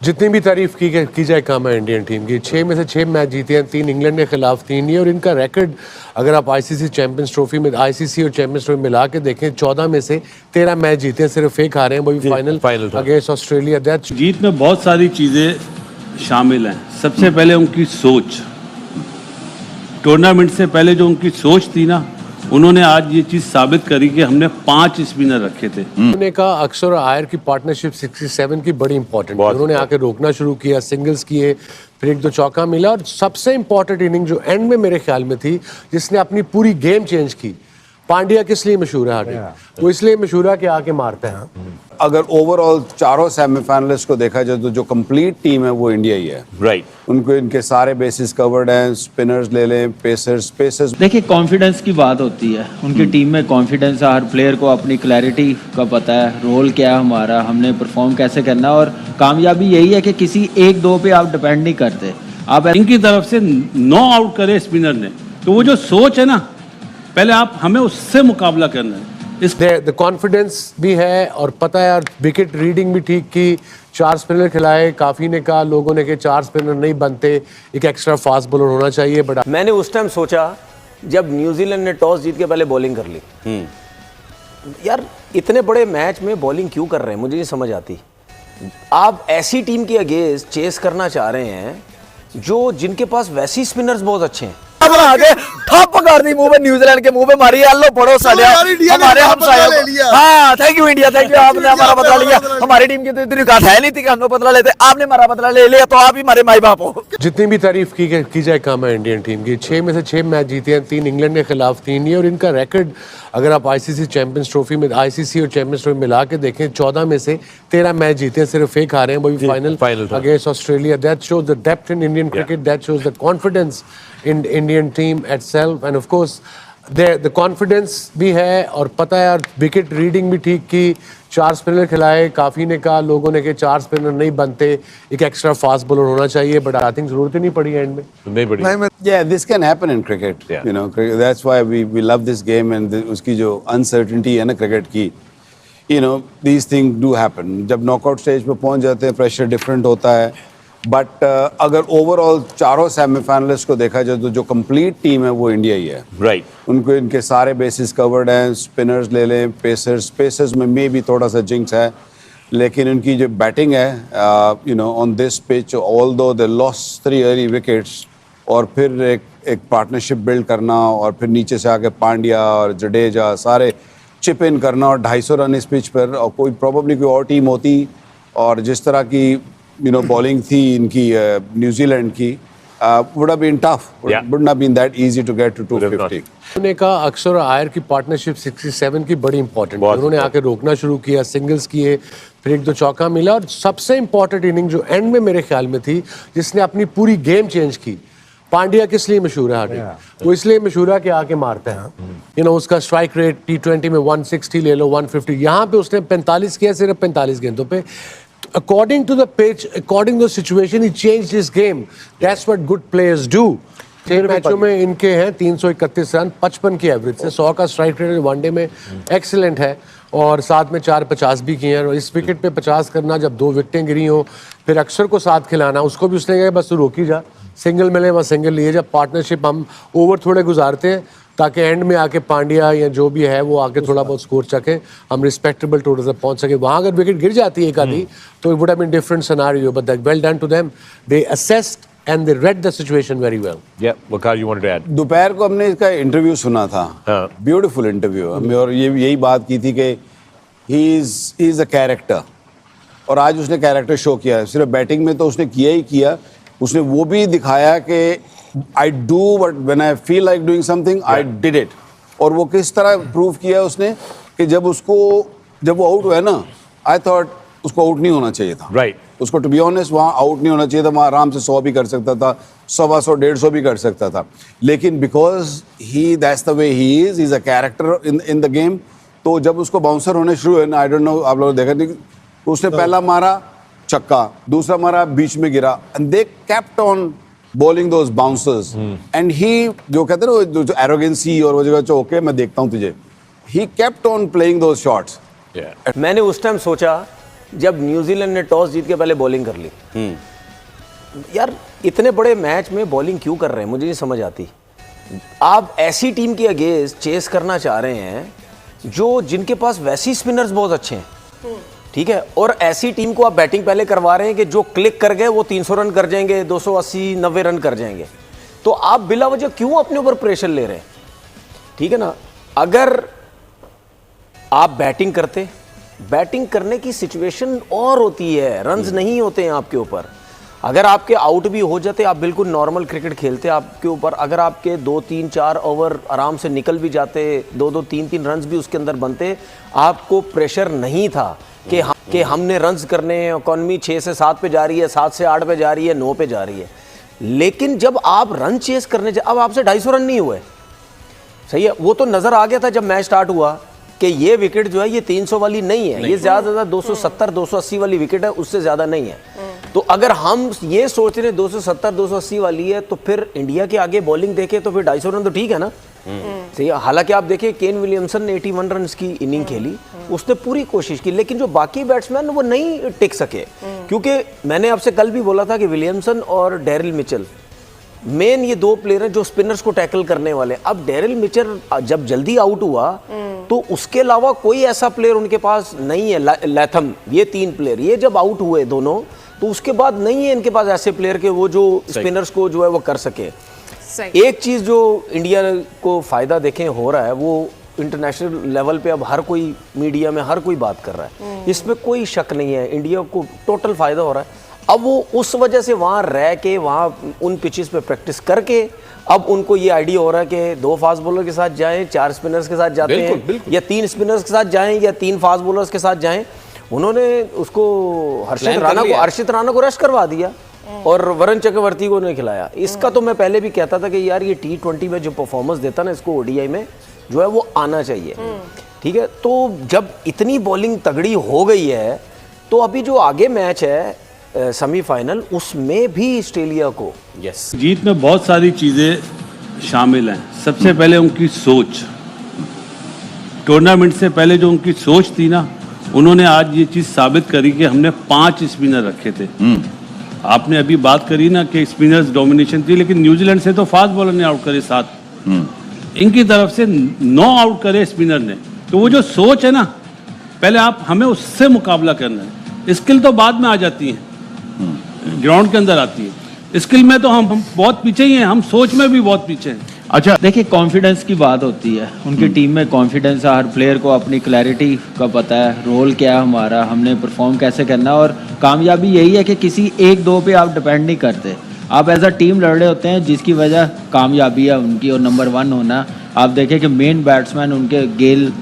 जितनी भी तारीफ की जाए कम है इंडियन टीम की। 6 में से 6 मैच जीते हैं, 3 इंग्लैंड के खिलाफ, 3 ही। और इनका रिकॉर्ड अगर आप आईसीसी चैंपियंस ट्रॉफी में आईसीसी और चैंपियंस ट्रॉफी मिला के देखें, 14 में से 13 मैच जीते हैं, सिर्फ एक हारे हैं, वो भी फाइनल अगेंस्ट ऑस्ट्रेलिया। जीत में बहुत सारी चीजें शामिल हैं। सबसे पहले उनकी सोच, टूर्नामेंट से पहले जो उनकी सोच थी ना, उन्होंने आज ये चीज साबित करी कि हमने 5 स्पिनर रखे थे। उन्होंने कहा अक्षर और आयर की पार्टनरशिप 67 की बड़ी इंपॉर्टेंट है। उन्होंने आके रोकना शुरू किया, सिंगल्स किए, फिर 1-2 चौका मिला। और सबसे इंपॉर्टेंट इनिंग जो एंड में मेरे ख्याल में थी, जिसने अपनी पूरी गेम चेंज की। पांड्या किस लिए मशहूर है आगे? वो इसलिए मशहूर है कि आके मारते हैं। अगर ओवरऑल चारों सेमीफाइनलिस्ट को देखा जाए तो जो कंप्लीट टीम है वो इंडिया ही है। राइट। उनको इनके सारे बेसिस कवर्ड हैं। स्पिनर्स ले लें, पेसर्स। देखिए, कॉन्फिडेंस की बात होती है। उनकी टीम में कॉन्फिडेंस है, हर प्लेयर को अपनी क्लैरिटी का पता है, रोल क्या है हमारा, हमने परफॉर्म कैसे करना है। और कामयाबी यही है कि किसी 1-2 पे आप डिपेंड नहीं करते। आप इनकी तरफ से 9 आउट करे स्पिनर ने, तो वो जो सोच है ना, पहले आप हमें उससे मुकाबला करना है। द कॉन्फिडेंस भी है और पता है, और विकेट रीडिंग भी ठीक की। 4 स्पिनर खिलाए, काफी ने कहा, लोगों ने कि 4 स्पिनर नहीं बनते, एक एक्स्ट्रा फास्ट बॉलर होना चाहिए। बट मैंने उस टाइम सोचा जब न्यूजीलैंड ने टॉस जीत के पहले बॉलिंग कर ली, यार इतने बड़े मैच में बॉलिंग क्यों कर रहे हैं, मुझे नहीं समझ आती। आप ऐसी टीम के अगेंस्ट चेस करना चाह रहे हैं जो जिनके पास वैसी स्पिनर्स बहुत अच्छे हैं। आगे ठप कर दी मुंह पे, न्यूजीलैंड के मुंह पे मारी। लो पड़ो साले हमारे हमसायों। हाँ, thank you India, thank you, आपने हमारा बदला लिया। हमारी टीम की तो इतनी औकात है नहीं थी कि हम लोग बदला लेते। आपने हमारा बदला ले लिया, तो आप ही हमारे माई बाप हो। जितनी भी तारीफ की जाए कम है इंडियन टीम की। 6 में से 6 मैच जीते हैं, 3 इंग्लैंड के खिलाफ, 3 ही। और इनका रिकॉर्ड अगर आप आईसीसी चैंपियंस ट्रॉफी में आईसीसी और चैंपियंस ट्रॉफी मिला के देखें, 14 में से 13 मैच जीते हैं, सिर्फ एक हारे हैं, वो भी final against Australia. That shows the depth in Indian cricket, that shows the confidence in Indian team itself। End of course the confidence भी है और पता है, और विकेट रीडिंग भी ठीक की। 4 स्पिनर खिलाए, काफी ने कहा, लोगों ने कि 4 स्पिनर नहीं बनते, एक एक्स्ट्रा फास्ट बॉलर होना चाहिए। बट आई थिंक जरूरत ही नहीं पड़ी एंड में। नहीं पड़ी। Yeah, this can happen in cricket. Yeah. You know, that's why we love this game and उसकी जो uncertainty है ना क्रिकेट की, you know, these things do happen. जब नॉकआउट स्टेज पे पहुंच जाते हैं, प्रेशर डिफरेंट होता है। बट अगर ओवरऑल चारों सेमीफाइनलिस्ट को देखा जाए तो जो कंप्लीट टीम है वो इंडिया ही है। राइट। उनको इनके सारे बेसिस कवर्ड हैं। स्पिनर्स ले लें, पेसर्स में भी थोड़ा सा जिंक्स है, लेकिन उनकी जो बैटिंग है, you know, on this pitch, although they lost 3 early wickets, और फिर एक पार्टनरशिप बिल्ड करना, और फिर नीचे से आके पांड्या और जडेजा सारे चिप इन करना, और 250 रन इस पिच पर। और कोई प्रोबेबली कोई और टीम होती, और जिस तरह की यू नो बॉलिंग थी इनकी न्यूजीलैंड की, would have been tough. Would not been that easy to get to 250. उन्होंने कहा अक्षर और आयर की पार्टनरशिप 67 की बड़ी इंपॉर्टेंट है। उन्होंने आके रोकना शुरू किया, सिंगल्स किए, फिर 1-2 चौका मिला। और सबसे इंपॉर्टेंट इनिंग जो एंड में मेरे ख्याल में थी, जिसने अपनी पूरी गेम चेंज की। पांड्या किस लिए मशहूर है आगे? वो इसलिए मशहूर है कि आके मारते हैं। यू नो, उसका स्ट्राइक रेट T20 में 160 ले लो, 150, यहाँ पे उसने 45 किया, सिर्फ 45 गेंदों पे। According to the pitch, according to the situation, he changed his game. That's what good players do. 3 मैचों में इनके हैं 331 रन, 55 की एवरेज से, 100 का स्ट्राइक रेट वनडे में एक्सीलेंट है, और साथ में 4 50 भी किए हैं। और इस विकेट पे 50 करना, जब 2 विकेटें गिरी हो, फिर अक्षर को साथ खिलाना, उसको भी उसने कहा बस तू रोकी जा, सिंगल मिले वहाँ सिंगल लिए जा। पार्टनरशिप हम ओवर थोड़े गुजारते हैं ताकि एंड में आके पांड्या या जो भी है वो आके थोड़ा बहुत स्कोर चके, हम रिस्पेक्टेबल टोटल तक पहुंच सके। वहाँ अगर विकेट गिर जाती है एक आधी, तो it would have been different scenario, but that well done to them, they assessed and they read the situation very well. Yeah, Waqar, you wanted to add? दोपहर को हमने इसका इंटरव्यू सुना था, ब्यूटीफुल इंटरव्यू, हमें, और ये यही बात की थी कि ही इज अ कैरेक्टर, और आज उसने कैरेक्टर शो किया है। सिर्फ बैटिंग में तो उसने किया ही किया, उसने वो भी दिखाया कि I do but when I feel like doing something I did it. और वो किस तरह प्रूव किया उसने कि जब वो आउट हुआ ना, आई थॉट उसको आउट नहीं होना चाहिए था। राइट। उसको टू बी ऑनेस्ट वहाँ आउट नहीं होना चाहिए था, वहाँ आराम से 100 भी कर सकता था, 125, 150 भी कर सकता था, लेकिन because he that's the way he is a character in the game. तो जब उसको बाउंसर होने शुरू हुए ना, आई डोंट नो आप लोगों ने देखा नहीं, उसने पहला मारा छक्का, दूसरा मारा बीच में गिरा, and they kept on bowling those bouncers, and he जो कहते हैं ना जो एरोगेंसी और वो जगह ओके मैं देखता हूँ तुझे, he kept on playing those shots. मैंने उस टाइम सोचा जब न्यूजीलैंड ने टॉस जीत के पहले बॉलिंग कर ली, यार इतने बड़े मैच में बॉलिंग क्यों कर रहे हैं मुझे नहीं समझ आती। आप ऐसी टीम के अगेंस्ट चेस करना चाह रहे हैं जो जिनके पास वैसी स्पिनर्स बहुत अच्छे हैं, ठीक है, और ऐसी टीम को आप बैटिंग पहले करवा रहे हैं कि जो क्लिक कर गए वो 300 रन कर जाएंगे, 280-90 रन कर जाएंगे। तो आप बिला वजह क्यों अपने ऊपर प्रेशर ले रहे हैं? ठीक है ना, अगर आप बैटिंग करते, बैटिंग करने की सिचुएशन और होती है, रन्स नहीं होते हैं आपके ऊपर। अगर आपके आउट भी हो जाते, आप बिल्कुल नॉर्मल क्रिकेट खेलते, आपके ऊपर अगर आपके 2-3-4 ओवर आराम से निकल भी जाते, 2-2 3-3 रन्स भी उसके अंदर बनते, आपको प्रेशर नहीं था कि हमने रन्स करने हैं, इकॉनमी 6 से 7 पे जा रही है, 7 से 8 पे जा रही है, 9 पे जा रही है। लेकिन जब आप रन चेस करने अब आपसे 250 रन नहीं हुए, सही है, वो तो नज़र आ गया था जब मैच स्टार्ट हुआ कि ये विकेट जो है ये 300 वाली नहीं है, ये ज़्यादा से ज़्यादा 270-280 वाली विकेट है, उससे ज़्यादा नहीं है। तो अगर हम ये सोच रहे 270-280 वाली है तो फिर इंडिया के आगे बॉलिंग देखे तो फिर 250 रन तो ठीक है ना, सही है। हालांकि आप देखिए केन विलियमसन ने 81 रन की इनिंग खेली, उसने पूरी कोशिश की, लेकिन जो बाकी बैट्समैन वो नहीं टिक सके, क्योंकि मैंने आपसे कल भी बोला था कि विलियमसन और डेरिल मिचेल मेन ये दो प्लेयर हैं जो स्पिनर्स को टैकल करने वाले। अब डेरिल मिचेल जब जल्दी आउट हुआ तो उसके अलावा कोई ऐसा प्लेयर उनके पास नहीं है, लैथम, ये 3 प्लेयर ये जब आउट हुए दोनों, तो उसके बाद नहीं है इनके पास ऐसे प्लेयर के वो जो स्पिनर्स को जो है वो कर सके। एक चीज़ जो इंडिया को फ़ायदा देखें हो रहा है, वो इंटरनेशनल लेवल पे अब हर कोई मीडिया में हर कोई बात कर रहा है, इसमें कोई शक नहीं है, इंडिया को टोटल फ़ायदा हो रहा है। अब वो उस वजह से वहाँ रह के वहाँ उन पिचेस पे प्रैक्टिस करके अब उनको ये आइडिया हो रहा है कि 2 फास्ट बॉलर के साथ जाएं, 4 स्पिनर्स के साथ जाते हैं, या 3 स्पिनर्स के साथ जाएं या 3 फास्ट बॉलर्स के साथ जाएं। उन्होंने उसको हर्षित राणा को रेस्ट करवा दिया और वरुण चक्रवर्ती को नहीं खिलाया। इसका तो मैं पहले भी कहता था कि यार ये T20 में जो परफॉर्मेंस देता ना, इसको ODI में जो है वो आना चाहिए, ठीक है। तो जब इतनी बॉलिंग तगड़ी हो गई है तो अभी जो आगे मैच है सेमीफाइनल, उसमें भी ऑस्ट्रेलिया को जीत में बहुत सारी चीज़ें शामिल हैं। सबसे पहले उनकी सोच, टूर्नामेंट से पहले जो उनकी सोच थी ना, उन्होंने आज ये चीज़ साबित करी कि हमने 5 स्पिनर रखे थे। आपने अभी बात करी ना कि स्पिनर्स डोमिनेशन थी, लेकिन न्यूजीलैंड से तो फास्ट बॉलर ने आउट करे 7, इनकी तरफ से 9 आउट करे स्पिनर ने। तो वो जो सोच है ना, पहले आप हमें उससे मुकाबला करना है। स्किल तो बाद में आ जाती है, ग्राउंड के अंदर आती है। स्किल में तो हम बहुत पीछे ही हैं, हम सोच में भी बहुत पीछे हैं। अच्छा देखिए, कॉन्फिडेंस की बात होती है, उनकी टीम में कॉन्फिडेंस है, हर प्लेयर को अपनी क्लैरिटी का पता है, रोल क्या है हमारा, हमने परफॉर्म कैसे करना है। और कामयाबी यही है कि किसी 1-2 पे आप डिपेंड नहीं करते, आप एज अ टीम लड़ रहे होते हैं, जिसकी वजह कामयाबी है उनकी और नंबर 1 होना। आप देखें कि मेन बैट्समैन उनके गेल,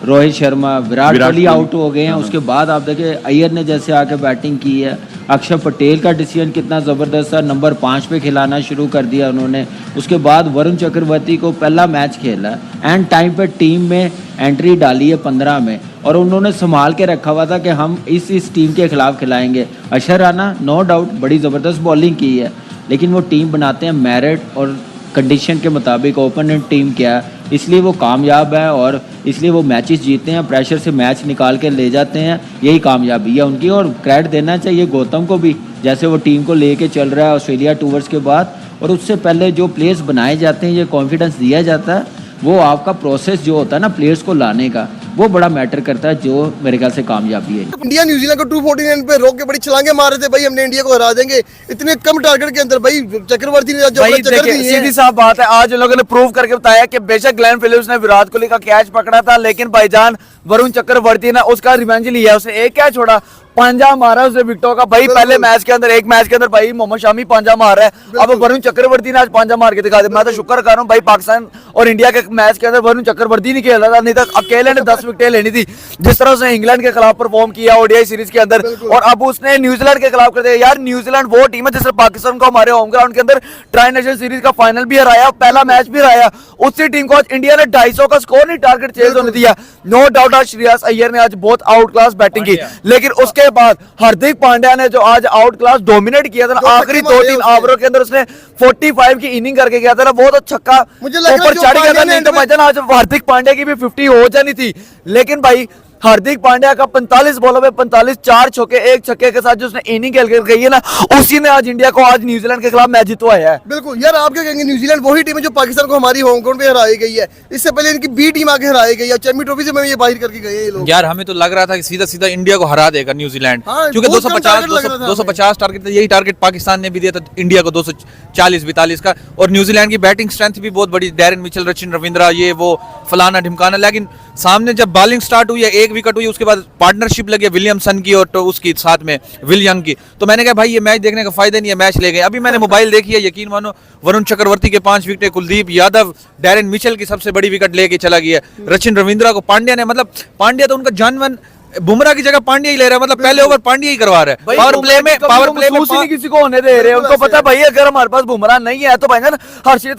रोहित शर्मा, विराट कोहली आउट हो गए हैं, उसके बाद आप देखें अय्यर ने जैसे आके बैटिंग की है, अक्षर पटेल का डिसीजन कितना ज़बरदस्त था, नंबर 5 पे खिलाना शुरू कर दिया उन्होंने। उसके बाद वरुण चक्रवर्ती को पहला मैच खेला, एंड टाइम पे टीम में एंट्री डाली है 15 में, और उन्होंने संभाल के रखा हुआ था कि हम इस टीम के खिलाफ खिलाएंगे। अक्षर राणा नो डाउट बड़ी ज़बरदस्त बॉलिंग की है, लेकिन वो टीम बनाते हैं मेरिट और कंडीशन के मुताबिक, ओपोनेंट टीम क्या है, इसलिए वो कामयाब है और इसलिए वो मैचेस जीतते हैं, प्रेशर से मैच निकाल के ले जाते हैं। यही कामयाबी है उनकी, और क्रेडिट देना चाहिए गौतम को भी, जैसे वो टीम को लेके चल रहा है ऑस्ट्रेलिया टूर्स के बाद। और उससे पहले जो प्लेयर्स बनाए जाते हैं, ये कॉन्फिडेंस दिया जाता है, वो आपका प्रोसेस जो होता है ना प्लेयर्स को लाने का, वो बड़ा मैटर करता है, जो मेरे ख्याल से कामयाबी है। इंडिया न्यूजीलैंड को 249 पे रोक के बड़ी छलांगे मार रहे थे, भाई हमने इंडिया को हरा देंगे इतने कम टारगेट के अंदर। भाई चक्रवर्ती ने जो सीधी साफ बात है, आज लोगों ने प्रूव करके बताया कि बेशक ग्लेन फिलिप्स ने विराट कोहली का कैच पकड़ा था, लेकिन भाईजान वरुण चक्रवर्ती ने उसका रिवेंज लिया, उसने एक कैच छोड़ा, पांजा मारा उसने विकेटों का। भाई पहले मैच के अंदर, एक मैच के अंदर भाई मोहम्मद शामी पांजा मार रहा है, अब वरुण चक्रवर्ती ने आज पांजा मार के दिखा दिया। मैं तो शुक्र कर रहा हूँ भाई, पाकिस्तान और इंडिया के मैच के अंदर वरुण चक्रवर्ती नहीं खेल रहा था, नहीं तो अकेले ने 10 विकेटें लेनी थी। जिस तरह उसने इंग्लैंड के खिलाफ परफॉर्म किया ODI सीरीज के अंदर, और अब उसने न्यूजीलैंड के खिलाफ कर दिया। यार न्यूजीलैंड वो टीम है जिसने पाकिस्तान को हमारे होम ग्राउंड के अंदर ट्राई नेशन सीरीज का फाइनल भी हराया, पहला मैच भी हराया। उसी टीम को आज इंडिया ने 250 का स्कोर नहीं टारगेट चेज होने दिया। नो डाउट आज श्रेयस अय्यर ने आज बहुत आउट क्लास बैटिंग की, लेकिन उसके बाद हार्दिक पांड्या ने जो आज आउट क्लास डोमिनेट किया था ना, आखिरी 2-3 ओवरों के अंदर उसने 45 की इनिंग करके गया था ना, बहुत अच्छा छक्का ऊपर चढ़ गया था। नहीं तो भाईजान आज हार्दिक पांड्या की भी 50 हो जानी थी, लेकिन भाई हार्दिक पांड्या का 45 बॉलों में 45, 4 छक्के 1 छक्के के साथ जो उसने इनिंग खेल कर गई है ना, उसी ने आज इंडिया को आज न्यूजीलैंड के खिलाफ मैच जितवाया है। बिल्कुल यार, आप क्या कहेंगे? न्यूजीलैंड वही टीम है जो पाकिस्तान को हमारी होम ग्राउंड पे हराई गई है। इससे पहले इनकी बी टीम आके हराई गई है, चैंपियन ट्रॉफी से में ये बाहर करके गए ये लोग। यार हमें तो लग रहा था कि सीधा सीधा इंडिया को हरा देगा न्यूजीलैंड, हाँ, क्योंकि बहुत कम टारगेट लग रहा था 250 टारगेट, यही टारगेट पाकिस्तान ने भी दिया था इंडिया को 240-42 का। और न्यूजीलैंड की बैटिंग स्ट्रेंथ भी बहुत बड़ी, डैरेन मिचेल, रचिन रविंद्रा, ये वो फलाना ढिमकाना। लेकिन सामने जब बॉलिंग स्टार्ट हुई है, 1 विकेट हुई, उसके बाद पार्टनरशिप लगी विलियमसन की और तो उसकी साथ में विल यंग की, तो मैंने कहा भाई ये मैच देखने का फायदा नहीं है, मैच ले गए। अभी मैंने मोबाइल देखी है, यकीन मानो वरुण चक्रवर्ती के 5 wicket, Kuldeep Yadav, Darren Mitchell की सबसे बड़ी विकेट लेके चला गया, रचिन रविंद्रा को पांड्या ने, मतलब पांड्या तो उनका जानवन, बुमराह की जगह पांड्या ही ले रहा है, मतलब पहले ओवर पांड्या ही करवा रहा है। पावर प्ले में नहीं किसी को होने दे रहे हैं, उनको पता है भाई अगर हमारे पास बुमराह नहीं है तो भाई हर्षित